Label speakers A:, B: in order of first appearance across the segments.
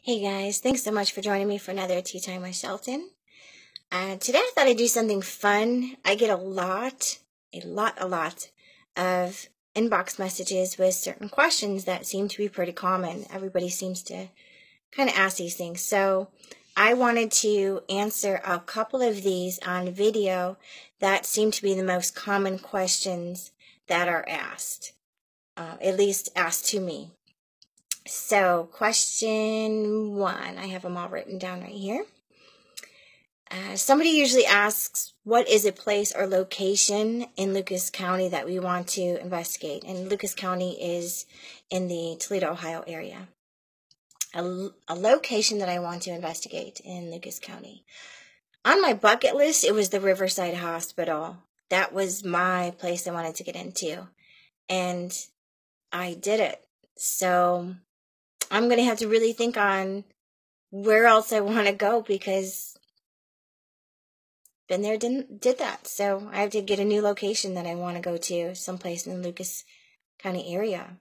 A: Hey guys, thanks so much for joining me for another Tea Time with Chelten. Today I thought I'd do something fun. I get a lot of inbox messages with certain questions that seem to be pretty common. Everybody seems to kind of ask these things. So I wanted to answer a couple of these on video that seem to be the most common questions that are asked, at least asked to me. So question 1, I have them all written down right here. Somebody usually asks, what is a place or location in Lucas County that we want to investigate? And Lucas County is in the Toledo, Ohio area. A location that I want to investigate in Lucas County. On my bucket list, it was the Riverside Hospital. That was my place I wanted to get into. And I did it. So I'm going to have to really think on where else I want to go, because been there, did that. So I have to get a new location that I want to go to, someplace in the Lucas County area.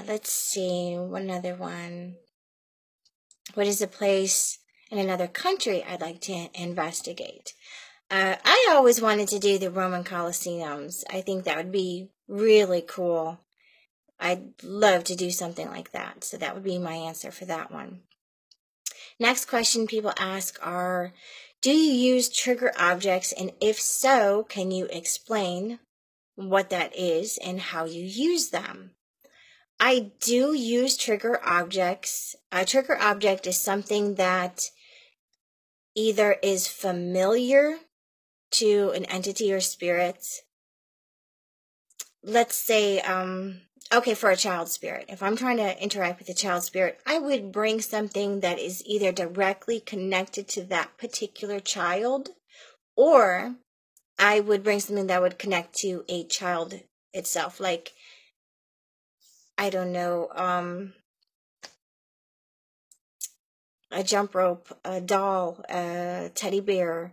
A: Let's see, one other one. What is a place in another country I'd like to investigate? I always wanted to do the Roman Colosseums. I think that would be really cool. I'd love to do something like that. So that would be my answer for that one. Next question people ask are, do you use trigger objects? And if so, can you explain what that is and how you use them? I do use trigger objects. A trigger object is something that either is familiar to an entity or spirit. Let's say, okay, for a child spirit, if I'm trying to interact with a child spirit, I would bring something that is either directly connected to that particular child, or I would bring something that would connect to a child itself. Like, I don't know, a jump rope, a doll, a teddy bear,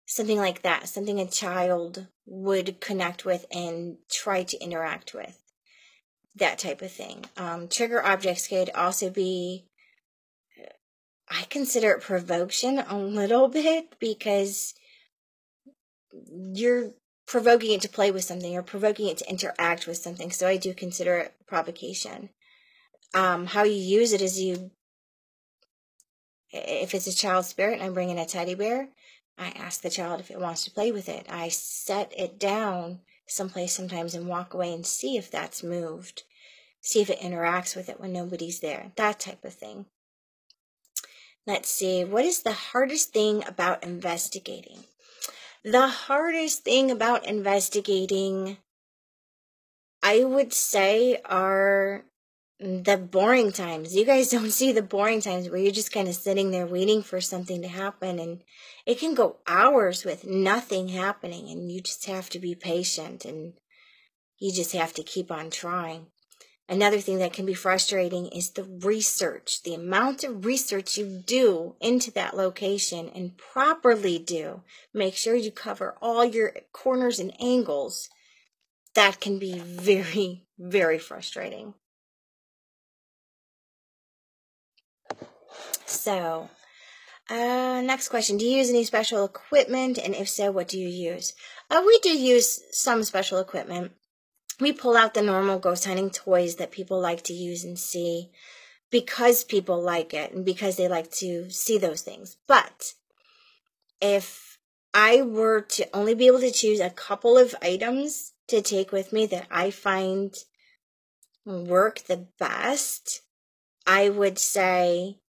A: something like that. Something a child would connect with and try to interact with. That type of thing. Trigger objects could also be, I consider it provocation a little bit, because you're provoking it to play with something, or provoking it to interact with something. So I do consider it provocation. How you use it is if it's a child spirit and I'm bringing a teddy bear, I ask the child if it wants to play with it. I set it down someplace sometimes and walk away and see if that's moved. See if it interacts with it when nobody's there. That type of thing. Let's see. What is the hardest thing about investigating? The hardest thing about investigating, I would say, are the boring times. You guys don't see the boring times where you're just kind of sitting there waiting for something to happen, and it can go hours with nothing happening, and you just have to be patient, and you just have to keep on trying. Another thing that can be frustrating is the research, the amount of research you do into that location and properly do. Make sure you cover all your corners and angles. That can be very, very frustrating. So, next question. Do you use any special equipment? And if so, what do you use? We do use some special equipment. We pull out the normal ghost hunting toys that people like to use and see, because people like it and because they like to see those things. But if I were to only be able to choose a couple of items to take with me that I find work the best, I would say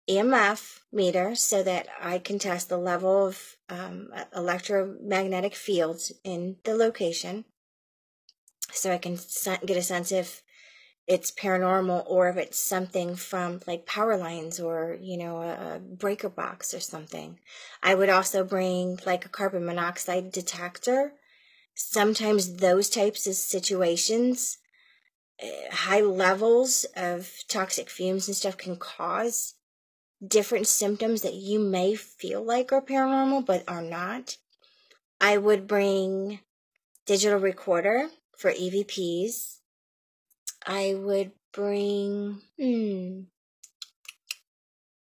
A: EMF meter, so that I can test the level of electromagnetic fields in the location, so I can get a sense if it's paranormal or if it's something from like power lines or, a breaker box or something. I would also bring like a carbon monoxide detector. Sometimes those types of situations, high levels of toxic fumes and stuff can cause different symptoms that you may feel like are paranormal but are not. I would bring digital recorder for EVPs. I would bring,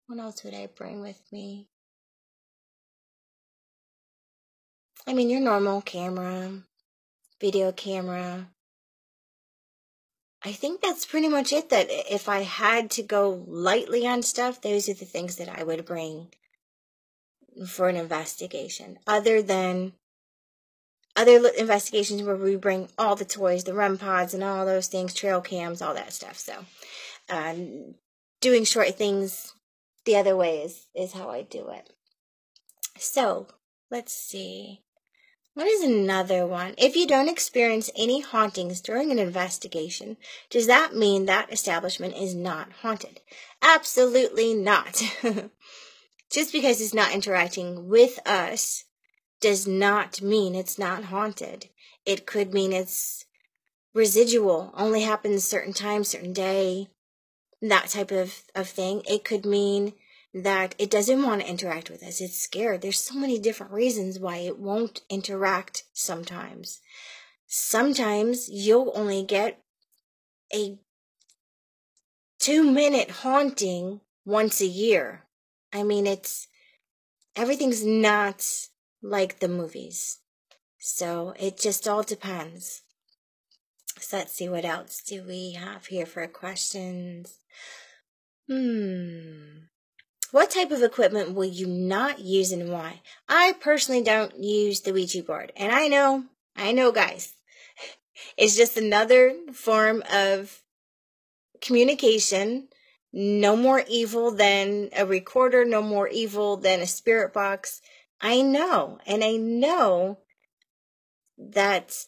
A: What else would I bring with me? I mean, your normal camera, video camera. I think that's pretty much it. That if I had to go lightly on stuff, those are the things that I would bring for an investigation. Other than other investigations where we bring all the toys, the REM pods and all those things, trail cams, all that stuff. So doing short things the other way is how I do it. So let's see. What is another one? If you don't experience any hauntings during an investigation, does that mean that establishment is not haunted? Absolutely not. Just because it's not interacting with us does not mean it's not haunted. It could mean it's residual, only happens certain time, certain day, that type of thing. It could mean that it doesn't want to interact with us. It's scared. There's so many different reasons why it won't interact sometimes. Sometimes you'll only get a 2-minute haunting once a year. I mean, everything's not like the movies. So it just all depends. So let's see, what else do we have here for questions? What type of equipment will you not use and why? I personally don't use the Ouija board. And I know guys, it's just another form of communication. No more evil than a recorder, no more evil than a spirit box. I know, and I know that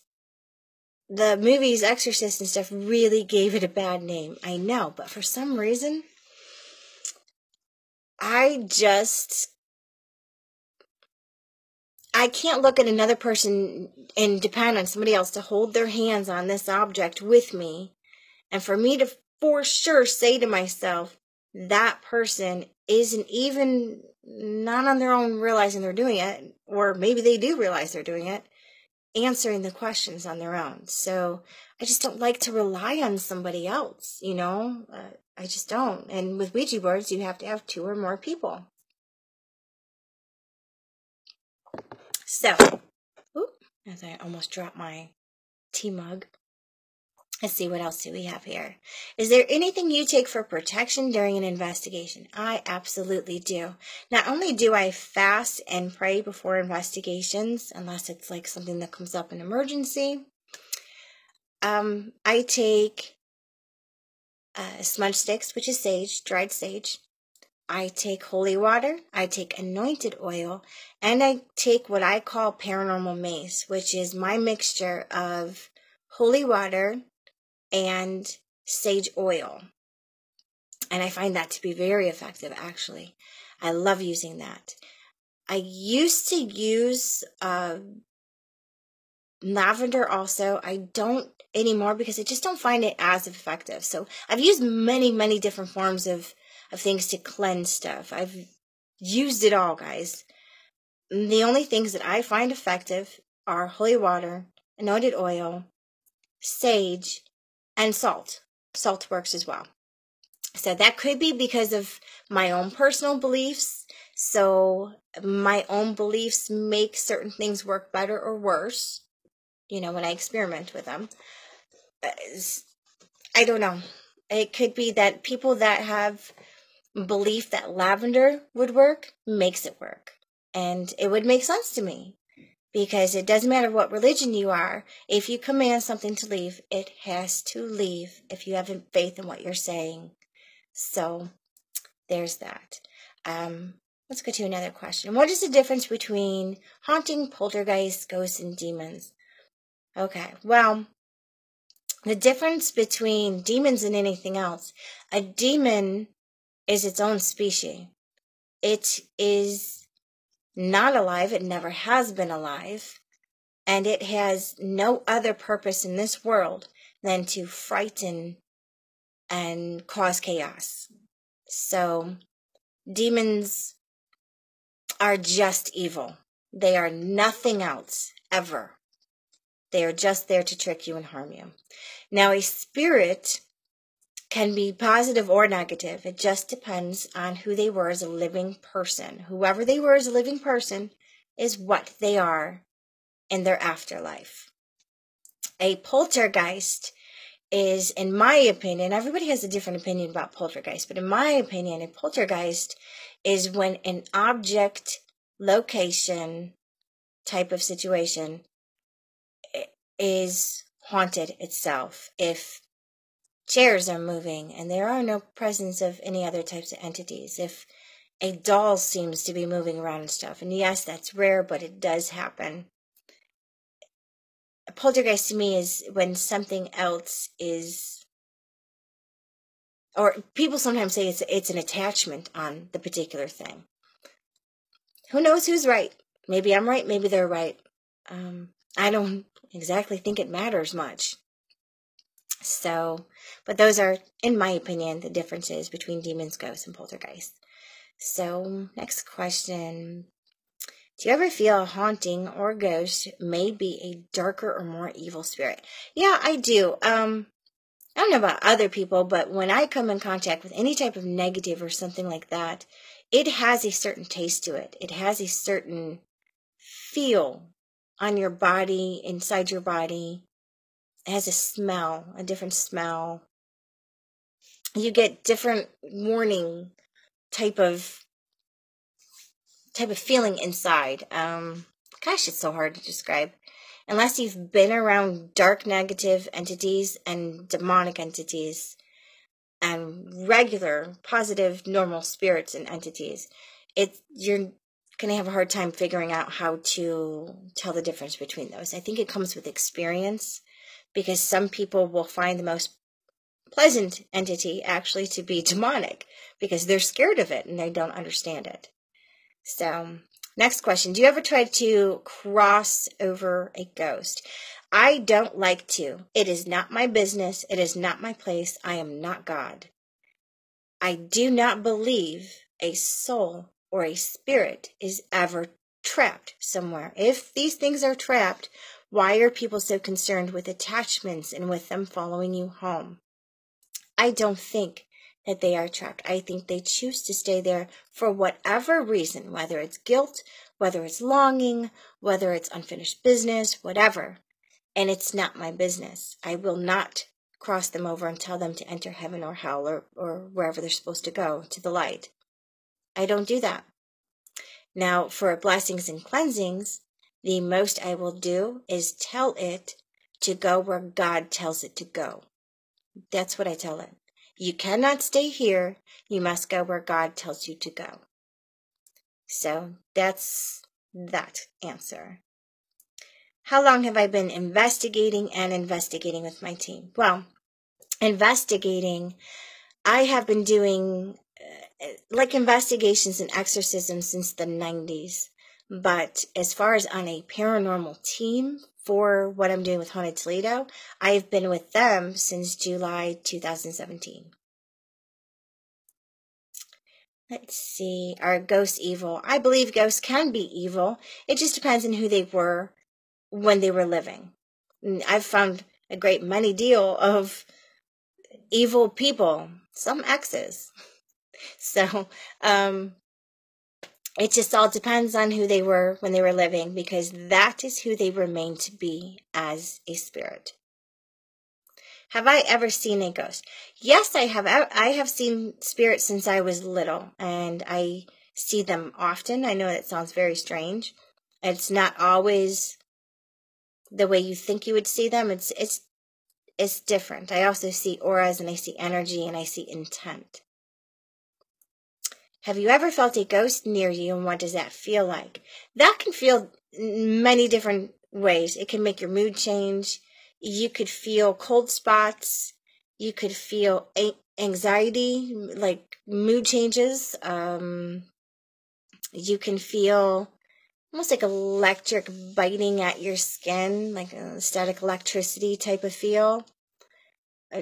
A: the movies, Exorcist and stuff, really gave it a bad name. I know, but for some reason, I can't look at another person and depend on somebody else to hold their hands on this object with me. And for me to for sure say to myself, that person isn't even not on their own realizing they're doing it, or maybe they do realize they're doing it, answering the questions on their own. So I just don't like to rely on somebody else, I just don't. And with Ouija boards, you have to have 2 or more people. So, as I almost dropped my tea mug. Let's see, what else do we have here? Is there anything you take for protection during an investigation? I absolutely do. Not only do I fast and pray before investigations, unless it's like something that comes up in emergency, I take smudge sticks, which is sage, dried sage. I take holy water, I take anointed oil, and I take what I call paranormal mace, which is my mixture of holy water and sage oil. And I find that to be very effective, actually. I love using that. I used to use lavender also. I don't anymore because I just don't find it as effective. So I've used many, many different forms of things to cleanse stuff. I've used it all, guys. The only things that I find effective are holy water, anointed oil, sage, and salt. Salt works as well. So that could be because of my own personal beliefs. So my own beliefs make certain things work better or worse, when I experiment with them. I don't know. It could be that people that have belief that lavender would work makes it work. And it would make sense to me. Because it doesn't matter what religion you are, if you command something to leave, it has to leave if you have faith in what you're saying. So, there's that. Let's go to another question. What is the difference between haunting, poltergeists, ghosts, and demons? Okay, well, the difference between demons and anything else, a demon is its own species. It is not alive. It never has been alive. And it has no other purpose in this world than to frighten and cause chaos. So, demons are just evil. They are nothing else, ever. They are just there to trick you and harm you. Now, a spirit can be positive or negative. It just depends on who they were as a living person. Whoever they were as a living person is what they are in their afterlife. A poltergeist is, in my opinion, everybody has a different opinion about poltergeist, but in my opinion, a poltergeist is when an object, location, type of situation is haunted itself. If chairs are moving and there are no presence of any other types of entities, if a doll seems to be moving around and stuff, and yes, that's rare, but it does happen. A poltergeist to me is when something else is, or people sometimes say it's an attachment on the particular thing. Who knows who's right? Maybe I'm right, maybe they're right. I don't exactly think it matters much. So, but those are, in my opinion, the differences between demons, ghosts, and poltergeists. So, next question. Do you ever feel a haunting or ghost may be a darker or more evil spirit? Yeah, I do. I don't know about other people, but when I come in contact with any type of negative or something like that, it has a certain taste to it. It has a certain feel on your body, inside your body. It has a smell, a different smell. You get different warning type of feeling inside. Gosh, it's so hard to describe. Unless you've been around dark negative entities and demonic entities and regular positive normal spirits and entities, you're going to have a hard time figuring out how to tell the difference between those. I think it comes with experience, because some people will find the most pleasant entity actually to be demonic because they're scared of it and they don't understand it. So, next question. Do you ever try to cross over a ghost? I don't like to. It is not my business. It is not my place. I am not God. I do not believe a soul or a spirit is ever trapped somewhere. If these things are trapped, why are people so concerned with attachments and with them following you home? I don't think that they are trapped. I think they choose to stay there for whatever reason, whether it's guilt, whether it's longing, whether it's unfinished business, whatever. And it's not my business. I will not cross them over and tell them to enter heaven or hell or wherever they're supposed to go, to the light. I don't do that. Now, for blessings and cleansings, the most I will do is tell it to go where God tells it to go. That's what I tell it. You cannot stay here. You must go where God tells you to go. So that's that answer. How long have I been investigating with my team? Well, investigating, I have been doing investigations and exorcisms since the 90s. But as far as on a paranormal team for what I'm doing with Haunted Toledo, I've been with them since July 2017. Let's see. Are ghosts evil? I believe ghosts can be evil. It just depends on who they were when they were living. I've found a great many deal of evil people, some exes. So, it just all depends on who they were when they were living, because that is who they remain to be as a spirit. Have I ever seen a ghost? Yes, I have. I have seen spirits since I was little, and I see them often. I know that sounds very strange. It's not always the way you think you would see them. It's different. I also see auras, and I see energy, and I see intent. Have you ever felt a ghost near you, and what does that feel like? That can feel many different ways. It can make your mood change. You could feel cold spots. You could feel anxiety, like mood changes. You can feel almost like electric biting at your skin, like a static electricity type of feel.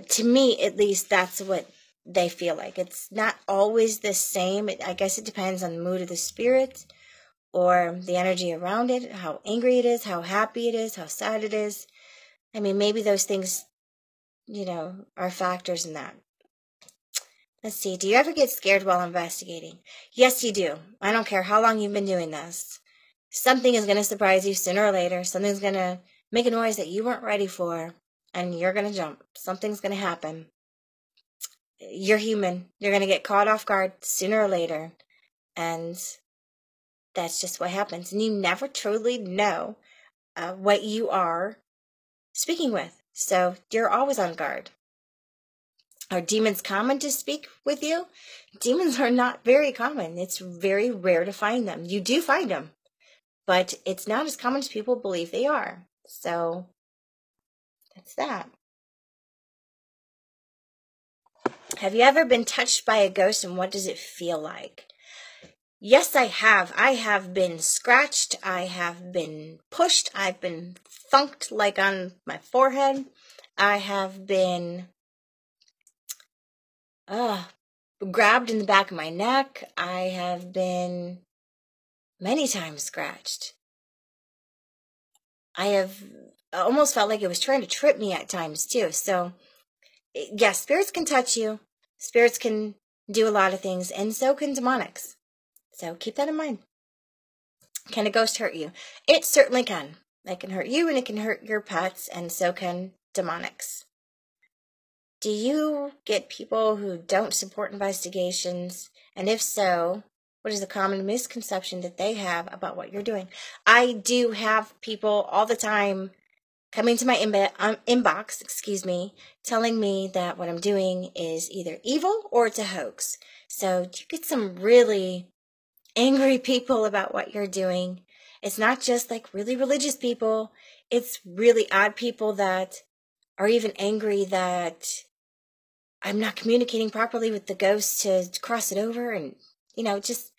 A: To me, at least, that's what they feel like. It's not always the same. I guess it depends on the mood of the spirit or the energy around it, how angry it is, how happy it is, how sad it is. I mean, maybe those things, are factors in that. Let's see. Do you ever get scared while investigating? Yes, you do. I don't care how long you've been doing this. Something is going to surprise you sooner or later. Something's going to make a noise that you weren't ready for, and you're going to jump. Something's going to happen. You're human. You're going to get caught off guard sooner or later, and that's just what happens. And you never truly know what you are speaking with. So you're always on guard. Are demons common to speak with you? Demons are not very common. It's very rare to find them. You do find them, but it's not as common as people believe they are. So that's that. Have you ever been touched by a ghost, and what does it feel like? Yes, I have. I have been scratched. I have been pushed. I've been thunked like on my forehead. I have been grabbed in the back of my neck. I have been many times scratched. I have almost felt like it was trying to trip me at times too. So, yes, spirits can touch you. Spirits can do a lot of things, and so can demonics. So keep that in mind. Can a ghost hurt you? It certainly can. It can hurt you, and it can hurt your pets, and so can demonics. Do you get people who don't support investigations? And if so, what is the common misconception that they have about what you're doing? I do have people all the time coming to my inbox, telling me that what I'm doing is either evil or it's a hoax. So you get some really angry people about what you're doing. It's not just like really religious people. It's really odd people that are even angry that I'm not communicating properly with the ghost to cross it over. And, just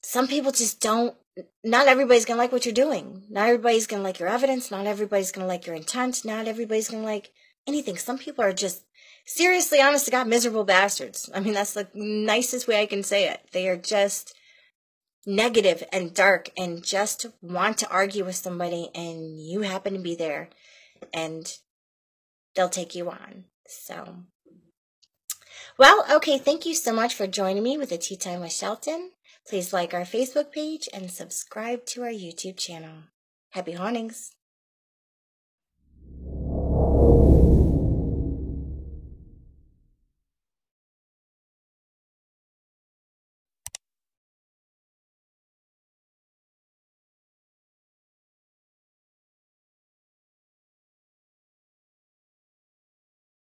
A: some people just don't. Not everybody's going to like what you're doing. Not everybody's going to like your evidence. Not everybody's going to like your intent. Not everybody's going to like anything. Some people are just seriously, honest to God, miserable bastards. I mean, that's the nicest way I can say it. They are just negative and dark and just want to argue with somebody, and you happen to be there, and they'll take you on. So, well, okay, thank you so much for joining me with the Tea Time with Chelten. Please like our Facebook page and subscribe to our YouTube channel. Happy hauntings.